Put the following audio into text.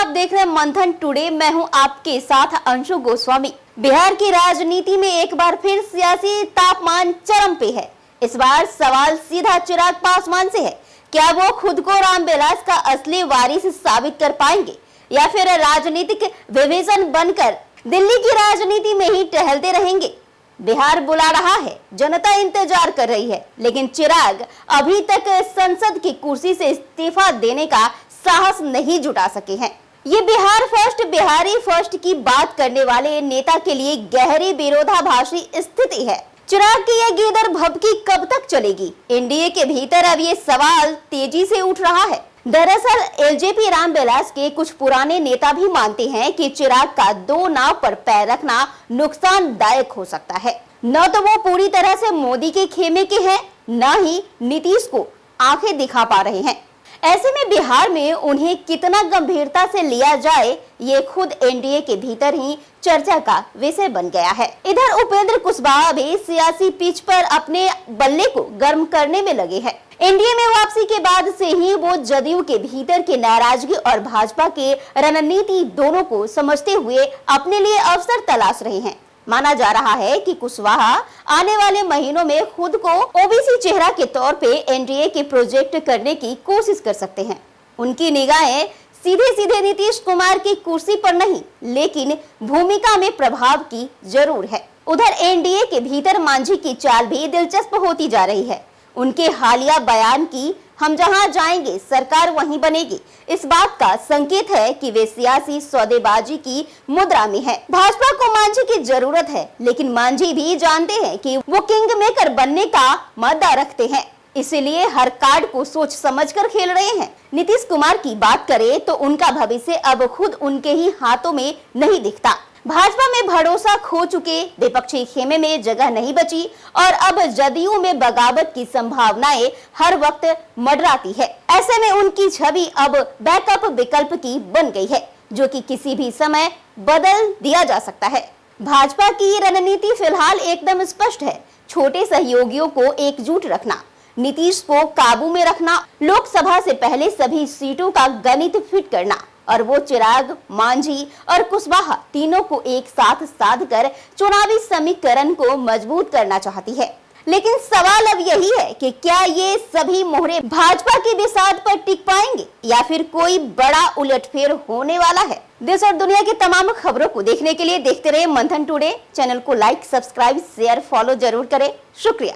आप देख रहे हैं मंथन टुडे। मैं हूं आपके साथ अंशु गोस्वामी। बिहार की राजनीति में एक बार फिर सियासी तापमान चरम पे है। इस बार सवाल सीधा चिराग पासवान से है। क्या वो खुद को रामविलास का असली वारिस साबित कर पाएंगे या फिर राजनीतिक विभाजन बनकर दिल्ली की राजनीति में ही टहलते रहेंगे? बिहार बुला रहा है, जनता इंतजार कर रही है, लेकिन चिराग अभी तक संसद की कुर्सी से इस्तीफा देने का साहस नहीं जुटा सके हैं। ये बिहार फर्स्ट, बिहारी फर्स्ट की बात करने वाले नेता के लिए गहरी विरोधाभासी स्थिति है। चिराग की यह गीदड़ भभकी कब तक चलेगी? एनडीए के भीतर अब ये सवाल तेजी से उठ रहा है। दरअसल एलजेपी रामविलास के कुछ पुराने नेता भी मानते हैं कि चिराग का दो नाव पर पैर रखना नुकसानदायक हो सकता है। न तो वो पूरी तरह से मोदी के खेमे के हैं, न ही नीतीश को आंखें दिखा पा रहे हैं। ऐसे में बिहार में उन्हें कितना गंभीरता से लिया जाए, ये खुद एनडीए के भीतर ही चर्चा का विषय बन गया है। इधर उपेंद्र कुशवाहा भी सियासी पिच पर अपने बल्ले को गर्म करने में लगे हैं। एनडीए में वापसी के बाद से ही वो जदयू के भीतर की नाराजगी और भाजपा के रणनीति दोनों को समझते हुए अपने लिए अवसर तलाश रहे हैं। माना जा रहा है कि कुशवाहा आने वाले महीनों में खुद को ओबीसी चेहरा के तौर पे एनडीए के प्रोजेक्ट करने की कोशिश कर सकते हैं। उनकी निगाहें सीधे सीधे नीतीश कुमार की कुर्सी पर नहीं, लेकिन भूमिका में प्रभाव की जरूर है। उधर एनडीए के भीतर मांझी की चाल भी दिलचस्प होती जा रही है। उनके हालिया बयान की हम जहां जाएंगे सरकार वहीं बनेगी, इस बात का संकेत है कि वे सियासी सौदेबाजी की मुद्रा में है। भाजपा को मांझी की जरूरत है, लेकिन मांझी भी जानते हैं कि वो किंग मेकर बनने का मादा रखते हैं, इसलिए हर कार्ड को सोच समझकर खेल रहे हैं। नीतीश कुमार की बात करें तो उनका भविष्य अब खुद उनके ही हाथों में नहीं दिखता। भाजपा में भरोसा खो चुके, विपक्षी खेमे में जगह नहीं बची और अब जदयू में बगावत की संभावनाएं हर वक्त मंडराती है। ऐसे में उनकी छवि अब बैकअप विकल्प की बन गई है, जो कि किसी भी समय बदल दिया जा सकता है। भाजपा की रणनीति फिलहाल एकदम स्पष्ट है। छोटे सहयोगियों को एकजुट रखना, नीतीश को काबू में रखना, लोकसभा से पहले सभी सीटों का गणित फिट करना, और वो चिराग, मांझी और कुशवाहा तीनों को एक साथ साधकर चुनावी समीकरण को मजबूत करना चाहती है। लेकिन सवाल अब यही है कि क्या ये सभी मोहरे भाजपा की बिसात पर टिक पाएंगे या फिर कोई बड़ा उलटफेर होने वाला है? देश और दुनिया की तमाम खबरों को देखने के लिए देखते रहे मंथन टुडे। चैनल को लाइक, सब्सक्राइब, शेयर, फॉलो जरूर करें। शुक्रिया।